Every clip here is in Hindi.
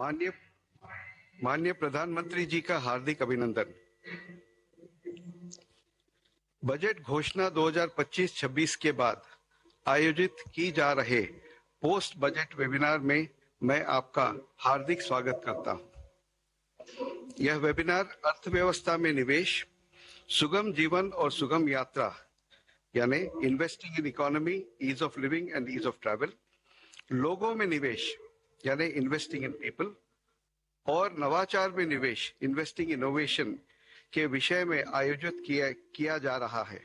माननीय माननीय प्रधानमंत्री जी का हार्दिक अभिनंदन। बजट घोषणा 2025-26 के बाद आयोजित की जा रहे पोस्ट बजट वेबिनार में मैं आपका हार्दिक स्वागत करता हूं। यह वेबिनार अर्थव्यवस्था में निवेश, सुगम जीवन और सुगम यात्रा यानी investing in economy, ease of living and ease of travel, लोगों में निवेश यानी इन्वेस्टिंग इन पीपल और नवाचार में निवेश, इन्वेस्टिंग इनोवेशन के विषय में आयोजित किया जा रहा है।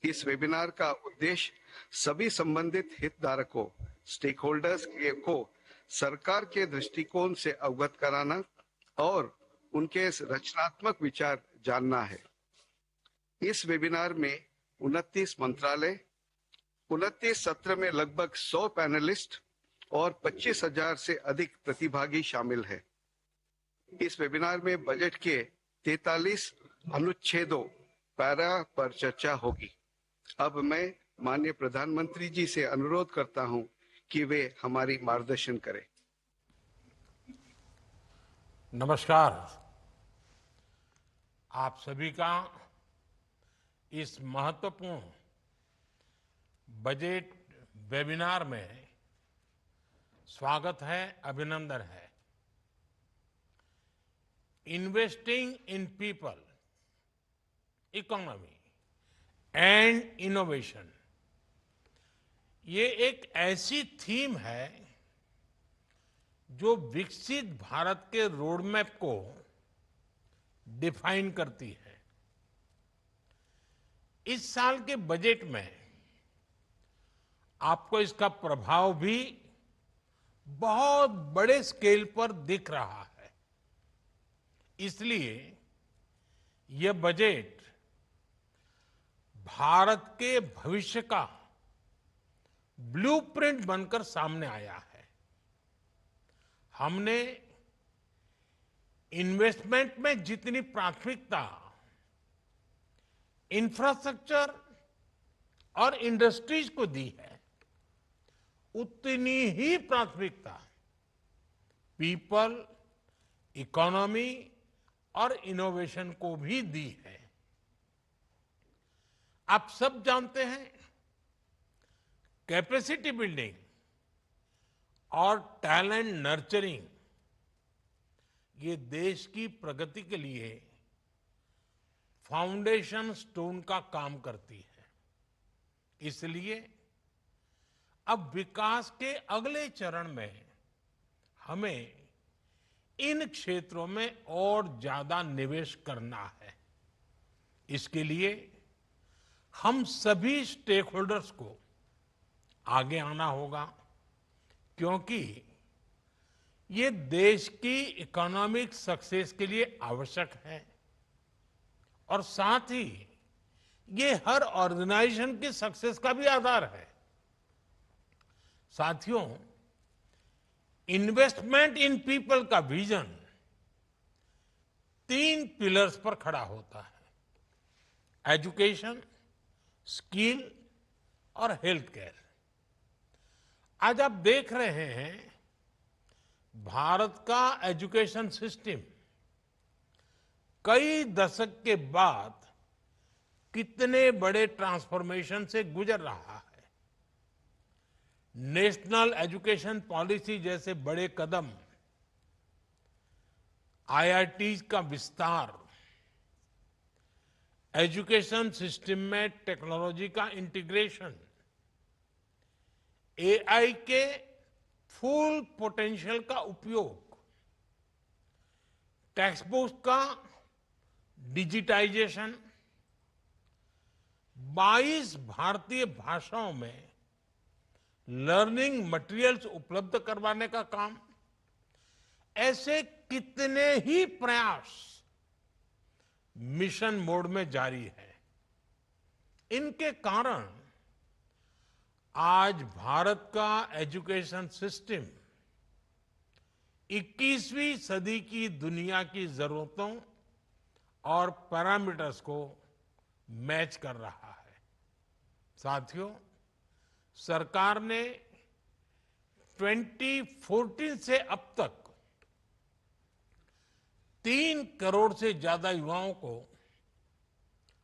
इस वेबिनार का उद्देश्य सभी संबंधित हितधारकों, स्टेक होल्डर्स को सरकार के दृष्टिकोण से अवगत कराना और उनके रचनात्मक विचार जानना है। इस वेबिनार में 29 मंत्रालय, 29 सत्र में लगभग 100 पैनलिस्ट और 25,000 से अधिक प्रतिभागी शामिल हैं। इस वेबिनार में बजट के 43 अनुच्छेदों पैरा पर चर्चा होगी। अब मैं माननीय प्रधानमंत्री जी से अनुरोध करता हूं कि वे हमारी मार्गदर्शन करें। नमस्कार। आप सभी का इस महत्वपूर्ण बजट वेबिनार में स्वागत है, अभिनंदन है। Investing in people, economy and innovation, ये एक ऐसी थीम है जो विकसित भारत के रोडमैप को डिफाइन करती है। इस साल के बजट में आपको इसका प्रभाव भी बहुत बड़े स्केल पर दिख रहा है। इसलिए यह बजट भारत के भविष्य का ब्लूप्रिंट बनकर सामने आया है। हमने इन्वेस्टमेंट में जितनी प्राथमिकता इंफ्रास्ट्रक्चर और इंडस्ट्रीज को दी है, उतनी ही प्राथमिकता पीपल, इकोनॉमी और इनोवेशन को भी दी है। आप सब जानते हैं, कैपेसिटी बिल्डिंग और टैलेंट नर्चरिंग ये देश की प्रगति के लिए फाउंडेशन स्टोन का काम करती है। इसलिए अब विकास के अगले चरण में हमें इन क्षेत्रों में और ज्यादा निवेश करना है। इसके लिए हम सभी स्टेक होल्डर्स को आगे आना होगा, क्योंकि ये देश की इकोनॉमिक सक्सेस के लिए आवश्यक है और साथ ही ये हर ऑर्गेनाइजेशन की सक्सेस का भी आधार है। साथियों, इन्वेस्टमेंट इन पीपल का विजन 3 पिलर्स पर खड़ा होता है: एजुकेशन, स्किल और हेल्थ केयर। आज आप देख रहे हैं, भारत का एजुकेशन सिस्टम कई दशक के बाद कितने बड़े ट्रांसफॉर्मेशन से गुजर रहा है। नेशनल एजुकेशन पॉलिसी जैसे बड़े कदम, आईआईटीज का विस्तार, एजुकेशन सिस्टम में टेक्नोलॉजी का इंटीग्रेशन, एआई के फुल पोटेंशियल का उपयोग, टेक्स्ट बुक का डिजिटाइजेशन, 22 भारतीय भाषाओं में लर्निंग मटेरियल्स उपलब्ध करवाने का काम, ऐसे कितने ही प्रयास मिशन मोड में जारी है। इनके कारण आज भारत का एजुकेशन सिस्टम 21वीं सदी की दुनिया की जरूरतों और पैरामीटर्स को मैच कर रहा है। साथियों, सरकार ने 2014 से अब तक 3 करोड़ से ज्यादा युवाओं को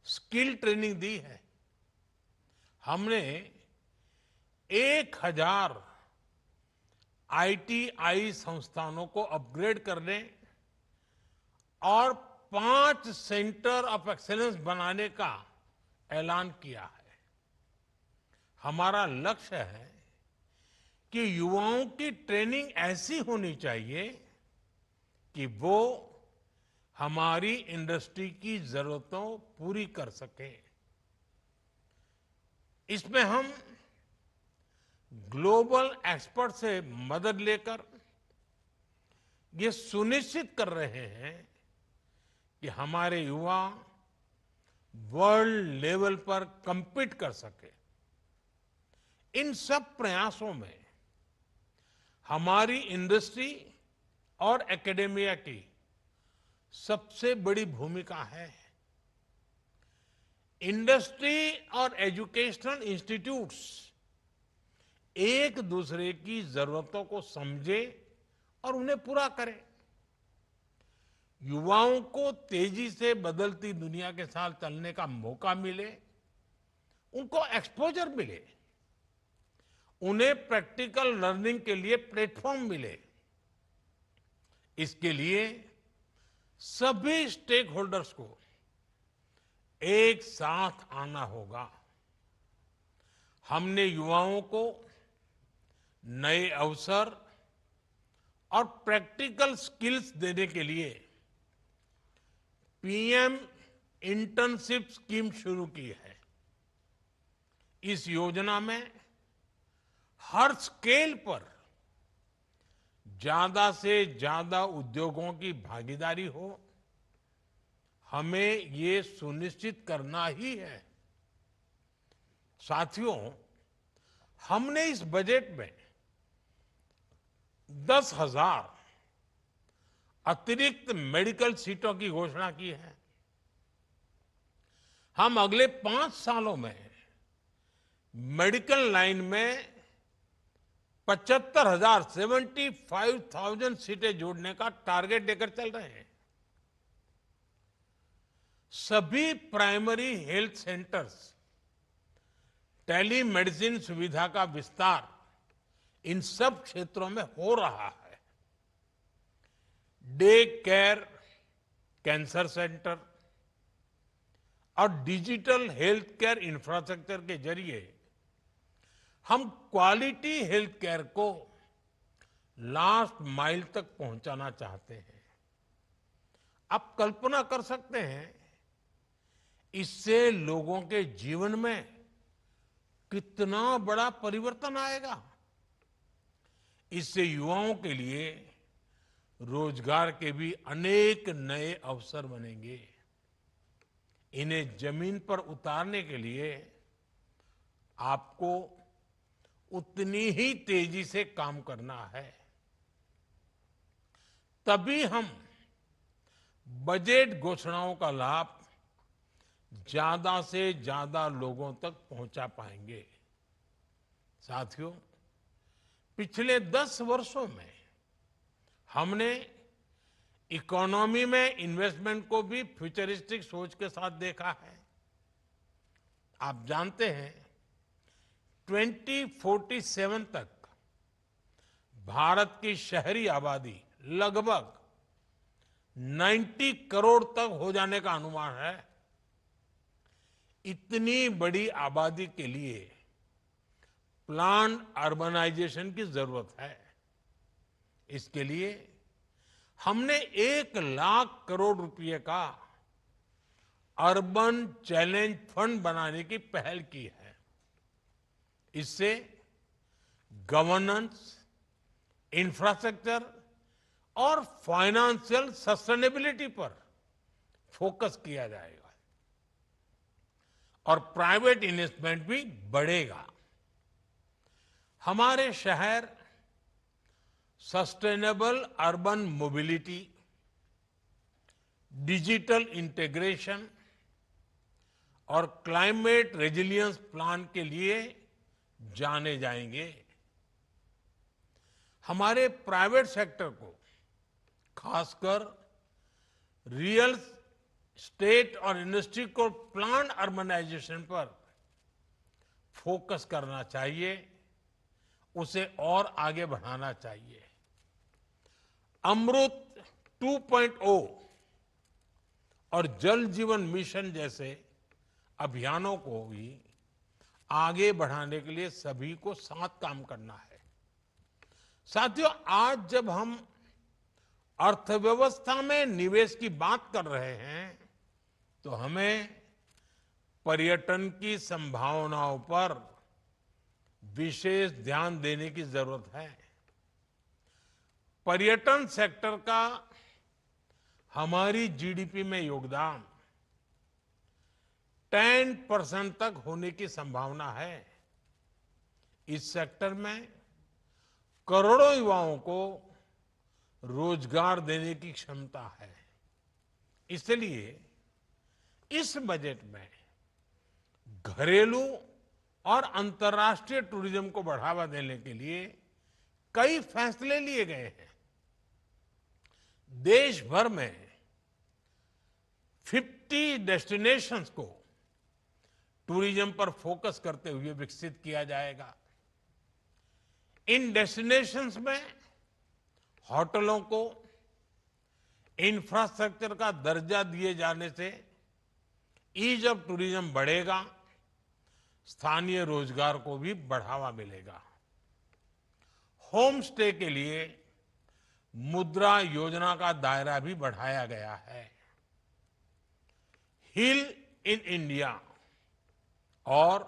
स्किल ट्रेनिंग दी है। हमने 1000 ITI संस्थानों को अपग्रेड करने और 5 सेंटर ऑफ एक्सीलेंस बनाने का ऐलान किया है। हमारा लक्ष्य है कि युवाओं की ट्रेनिंग ऐसी होनी चाहिए कि वो हमारी इंडस्ट्री की जरूरतों पूरी कर सके। इसमें हम ग्लोबल एक्सपर्ट से मदद लेकर ये सुनिश्चित कर रहे हैं कि हमारे युवा वर्ल्ड लेवल पर compete कर सके। इन सब प्रयासों में हमारी इंडस्ट्री और एकेडेमिया की सबसे बड़ी भूमिका है। इंडस्ट्री और एजुकेशनल इंस्टीट्यूट्स एक दूसरे की जरूरतों को समझे और उन्हें पूरा करें। युवाओं को तेजी से बदलती दुनिया के साथ चलने का मौका मिले, उनको एक्सपोजर मिले, उन्हें प्रैक्टिकल लर्निंग के लिए प्लेटफॉर्म मिले। इसके लिए सभी स्टेक होल्डर्स को एक साथ आना होगा। हमने युवाओं को नए अवसर और प्रैक्टिकल स्किल्स देने के लिए PM इंटर्नशिप स्कीम शुरू की है। इस योजना में हर स्केल पर ज्यादा से ज्यादा उद्योगों की भागीदारी हो। हमें ये सुनिश्चित करना ही है। साथियों, हमने इस बजट में 10,000 अतिरिक्त मेडिकल सीटों की घोषणा की है। हम अगले 5 सालों में मेडिकल लाइन में 75,000 सीटें जोड़ने का टारगेट लेकर चल रहे हैं। सभी प्राइमरी हेल्थ सेंटर्स टेलीमेडिसिन सुविधा का विस्तार इन सब क्षेत्रों में हो रहा है। डे केयर कैंसर सेंटर और डिजिटल हेल्थ केयर इंफ्रास्ट्रक्चर के जरिए हम क्वालिटी हेल्थ केयर को लास्ट माइल तक पहुंचाना चाहते हैं। आप कल्पना कर सकते हैं इससे लोगों के जीवन में कितना बड़ा परिवर्तन आएगा। इससे युवाओं के लिए रोजगार के भी अनेक नए अवसर बनेंगे। इन्हें जमीन पर उतारने के लिए आपको उतनी ही तेजी से काम करना है। तभी हम बजट घोषणाओं का लाभ ज्यादा से ज्यादा लोगों तक पहुंचा पाएंगे। साथियों, पिछले 10 वर्षों में हमने इकोनॉमी में इन्वेस्टमेंट को भी फ्यूचरिस्टिक सोच के साथ देखा है। आप जानते हैं 2047 तक भारत की शहरी आबादी लगभग 90 करोड़ तक हो जाने का अनुमान है। इतनी बड़ी आबादी के लिए प्लान्ड अर्बनाइजेशन की जरूरत है। इसके लिए हमने 1 लाख करोड़ रुपए का अर्बन चैलेंज फंड बनाने की पहल की है। इससे गवर्नेंस, इंफ्रास्ट्रक्चर और फाइनेंशियल सस्टेनेबिलिटी पर फोकस किया जाएगा और प्राइवेट इन्वेस्टमेंट भी बढ़ेगा। हमारे शहर sustainable urban mobility, digital integration और क्लाइमेट रेजिलियंस प्लान के लिए जाने जाएंगे। हमारे प्राइवेट सेक्टर को, खासकर रियल स्टेट और इंडस्ट्री को प्लान अर्बनाइजेशन पर फोकस करना चाहिए, उसे और आगे बढ़ाना चाहिए। अमृत 2.0 और जल जीवन मिशन जैसे अभियानों को भी आगे बढ़ाने के लिए सभी को साथ काम करना है। साथियों, आज जब हम अर्थव्यवस्था में निवेश की बात कर रहे हैं तो हमें पर्यटन की संभावनाओं पर विशेष ध्यान देने की जरूरत है। पर्यटन सेक्टर का हमारी जीडीपी में योगदान 10% तक होने की संभावना है। इस सेक्टर में करोड़ों युवाओं को रोजगार देने की क्षमता है। इसलिए इस बजट में घरेलू और अंतर्राष्ट्रीय टूरिज्म को बढ़ावा देने के लिए कई फैसले लिए गए हैं। देश भर में 50 डेस्टिनेशंस को टूरिज्म पर फोकस करते हुए विकसित किया जाएगा। इन डेस्टिनेशंस में होटलों को इंफ्रास्ट्रक्चर का दर्जा दिए जाने से ईज ऑफ टूरिज्म बढ़ेगा, स्थानीय रोजगार को भी बढ़ावा मिलेगा। होम स्टे के लिए मुद्रा योजना का दायरा भी बढ़ाया गया है। हिल इन इंडिया और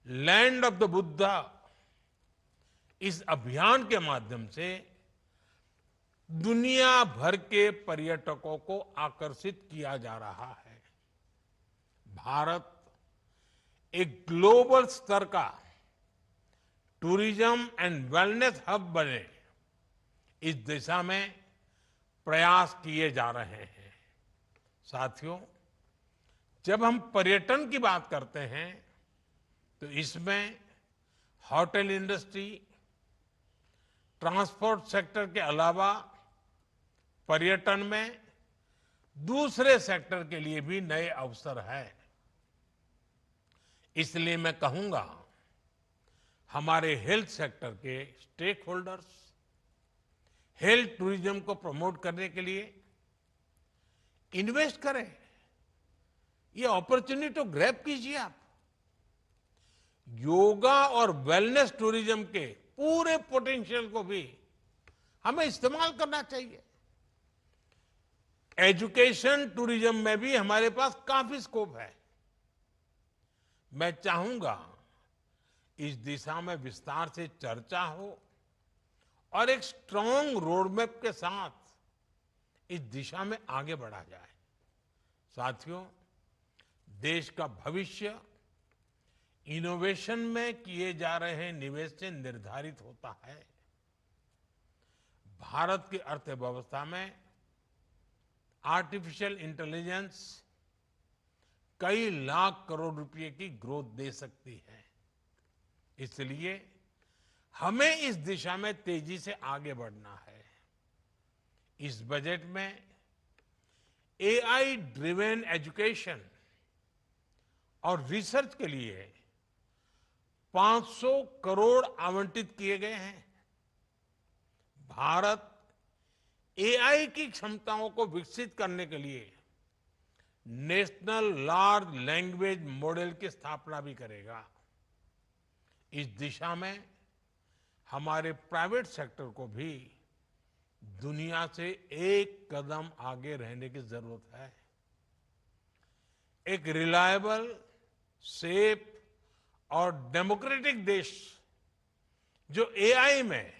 लैंड ऑफ द बुद्धा, इस अभियान के माध्यम से दुनिया भर के पर्यटकों को आकर्षित किया जा रहा है। भारत एक ग्लोबल स्तर का टूरिज्म एंड वेलनेस हब बने, इस दिशा में प्रयास किए जा रहे हैं। साथियों, जब हम पर्यटन की बात करते हैं तो इसमें होटल इंडस्ट्री, ट्रांसपोर्ट सेक्टर के अलावा पर्यटन में दूसरे सेक्टर के लिए भी नए अवसर हैं। इसलिए मैं कहूंगा, हमारे हेल्थ सेक्टर के स्टेक होल्डर्स हेल्थ टूरिज्म को प्रमोट करने के लिए इन्वेस्ट करें। ये अपॉर्चुनिटी तो ग्रैब कीजिए आप। योगा और वेलनेस टूरिज्म के पूरे पोटेंशियल को भी हमें इस्तेमाल करना चाहिए। एजुकेशन टूरिज्म में भी हमारे पास काफी स्कोप है। मैं चाहूंगा इस दिशा में विस्तार से चर्चा हो और एक स्ट्रांग रोडमैप के साथ इस दिशा में आगे बढ़ा जाए। साथियों, देश का भविष्य इनोवेशन में किए जा रहे निवेश से निर्धारित होता है। भारत की अर्थव्यवस्था में आर्टिफिशियल इंटेलिजेंस कई लाख करोड़ रुपए की ग्रोथ दे सकती है। इसलिए हमें इस दिशा में तेजी से आगे बढ़ना है। इस बजट में एआई ड्रिवेन एजुकेशन और रिसर्च के लिए 500 करोड़ आवंटित किए गए हैं। भारत एआई की क्षमताओं को विकसित करने के लिए नेशनल लार्ज लैंग्वेज मॉडल की स्थापना भी करेगा। इस दिशा में हमारे प्राइवेट सेक्टर को भी दुनिया से एक कदम आगे रहने की जरूरत है। एक रिलायबल, सेफ और डेमोक्रेटिक देश जो एआई में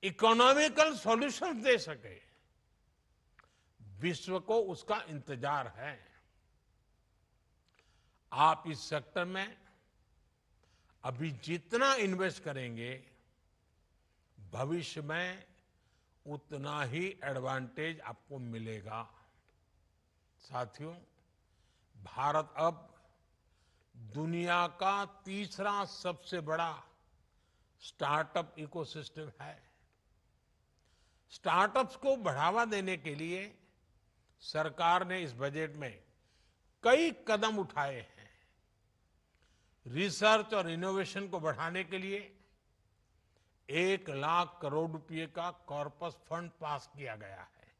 इकोनॉमिकल सॉल्यूशंस दे सके, विश्व को उसका इंतजार है। आप इस सेक्टर में अभी जितना इन्वेस्ट करेंगे, भविष्य में उतना ही एडवांटेज आपको मिलेगा। साथियों, भारत अब दुनिया का तीसरा सबसे बड़ा स्टार्टअप इकोसिस्टम है। स्टार्टअप्स को बढ़ावा देने के लिए सरकार ने इस बजट में कई कदम उठाए हैं। रिसर्च और इनोवेशन को बढ़ाने के लिए 1 लाख करोड़ रुपए का कॉर्पस फंड पास किया गया है।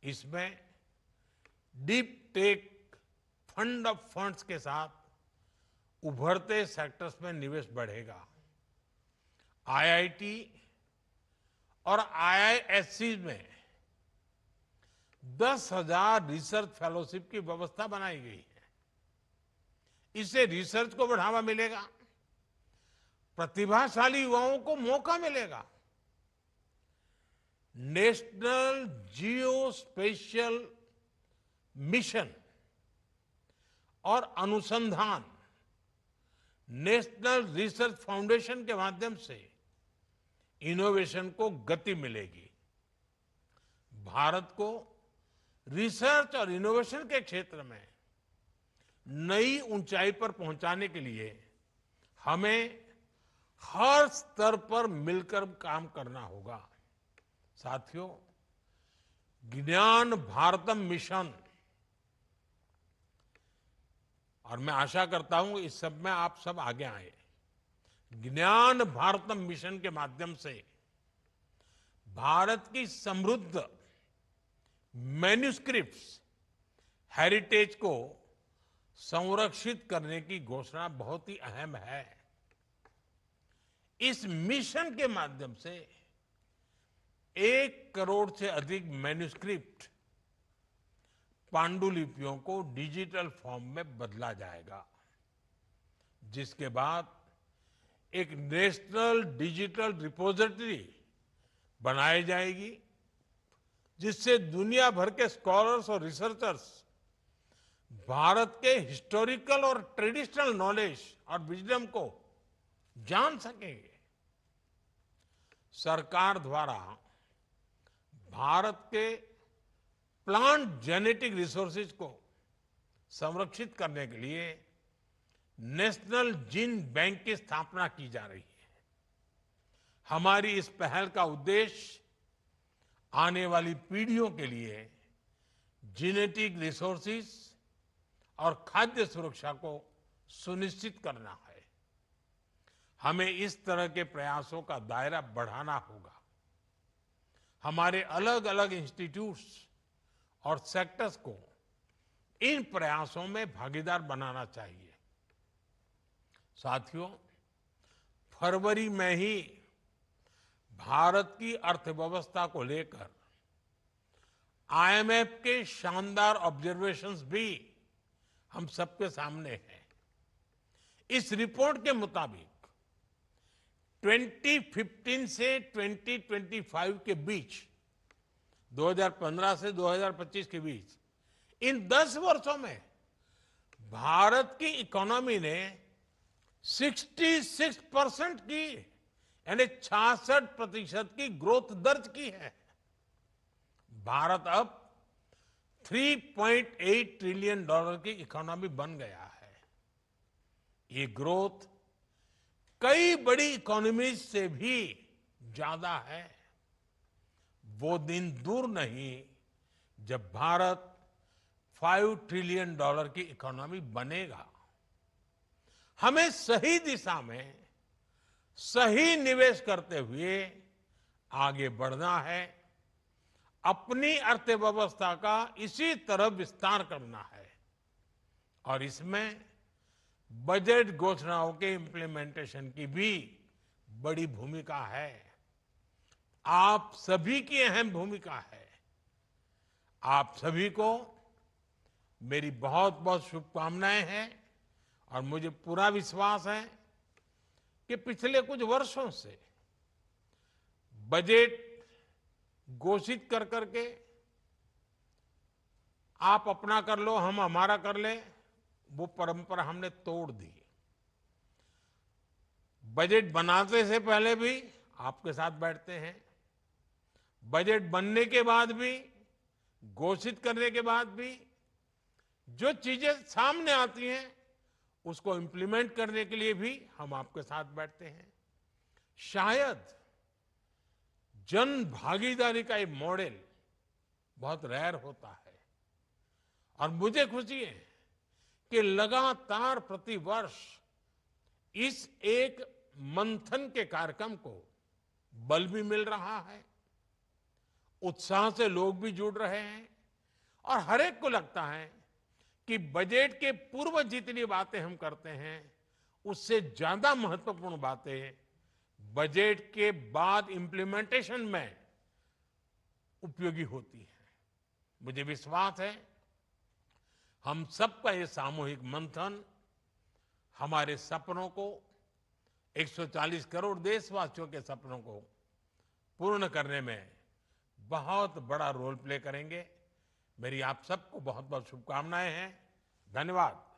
इसमें deep tech fund of funds के साथ उभरते सेक्टर्स में निवेश बढ़ेगा। आईआईटी और आईआईएससी में 10,000 रिसर्च फेलोशिप की व्यवस्था बनाई गई है। इससे रिसर्च को बढ़ावा मिलेगा, प्रतिभाशाली युवाओं को मौका मिलेगा। नेशनल जियो स्पेशियल मिशन और अनुसंधान नेशनल रिसर्च फाउंडेशन के माध्यम से इनोवेशन को गति मिलेगी। भारत को रिसर्च और इनोवेशन के क्षेत्र में नई ऊंचाई पर पहुंचाने के लिए हमें हर स्तर पर मिलकर काम करना होगा। साथियों, ज्ञान भारतम मिशन, और मैं आशा करता हूं इस सब में आप सब आगे आए। ज्ञान भारतम मिशन के माध्यम से भारत की समृद्ध मैन्युस्क्रिप्ट्स हेरिटेज को संरक्षित करने की घोषणा बहुत ही अहम है। इस मिशन के माध्यम से 1 करोड़ से अधिक मैन्युस्क्रिप्ट पांडुलिपियों को डिजिटल फॉर्म में बदला जाएगा, जिसके बाद एक नेशनल डिजिटल रिपोजिटरी बनाई जाएगी, जिससे दुनिया भर के स्कॉलर्स और रिसर्चर्स भारत के हिस्टोरिकल और ट्रेडिशनल नॉलेज और विजडम को जान सकेंगे। सरकार द्वारा भारत के प्लांट जेनेटिक रिसोर्सेज को संरक्षित करने के लिए नेशनल जीन बैंक की स्थापना की जा रही है। हमारी इस पहल का उद्देश्य आने वाली पीढ़ियों के लिए जेनेटिक रिसोर्सेज और खाद्य सुरक्षा को सुनिश्चित करना है। हमें इस तरह के प्रयासों का दायरा बढ़ाना होगा। हमारे अलग अलग इंस्टीट्यूट्स और सेक्टर्स को इन प्रयासों में भागीदार बनाना चाहिए। साथियों, फरवरी में ही भारत की अर्थव्यवस्था को लेकर आईएमएफ के शानदार ऑब्जर्वेशंस भी हम सबके सामने हैं। इस रिपोर्ट के मुताबिक 2015 से 2025 के बीच, 2015 से 2025 के बीच, इन 10 वर्षों में भारत की इकोनॉमी ने 66% की, यानी 66% की ग्रोथ दर्ज की है। भारत अब $3.8 ट्रिलियन की इकोनॉमी बन गया है। ये ग्रोथ कई बड़ी इकोनॉमीज से भी ज्यादा है। वो दिन दूर नहीं जब भारत $5 ट्रिलियन की इकोनॉमी बनेगा। हमें सही दिशा में सही निवेश करते हुए आगे बढ़ना है। अपनी अर्थव्यवस्था का इसी तरह विस्तार करना है और इसमें बजट घोषणाओं के इंप्लीमेंटेशन की भी बड़ी भूमिका है। आप सभी की अहम भूमिका है। आप सभी को मेरी बहुत बहुत शुभकामनाएं हैं और मुझे पूरा विश्वास है कि पिछले कुछ वर्षों से बजट घोषित कर करके आप अपना कर लो, हम हमारा कर ले, वो परंपरा हमने तोड़ दी। बजट बनाते से पहले भी आपके साथ बैठते हैं, बजट बनने के बाद भी, घोषित करने के बाद भी जो चीजें सामने आती हैं उसको इंप्लीमेंट करने के लिए भी हम आपके साथ बैठते हैं। शायद जन भागीदारी का ये मॉडल बहुत रेयर होता है और मुझे खुशी है कि लगातार प्रतिवर्ष इस एक मंथन के कार्यक्रम को बल भी मिल रहा है, उत्साह से लोग भी जुड़ रहे हैं और हर एक को लगता है कि बजट के पूर्व जितनी बातें हम करते हैं उससे ज्यादा महत्वपूर्ण बातें बजट के बाद इंप्लीमेंटेशन में उपयोगी होती है। मुझे विश्वास है हम सबका ये सामूहिक मंथन हमारे सपनों को 140 करोड़ देशवासियों के सपनों को पूर्ण करने में बहुत बड़ा रोल प्ले करेंगे। मेरी आप सबको बहुत बहुत शुभकामनाएं हैं। धन्यवाद।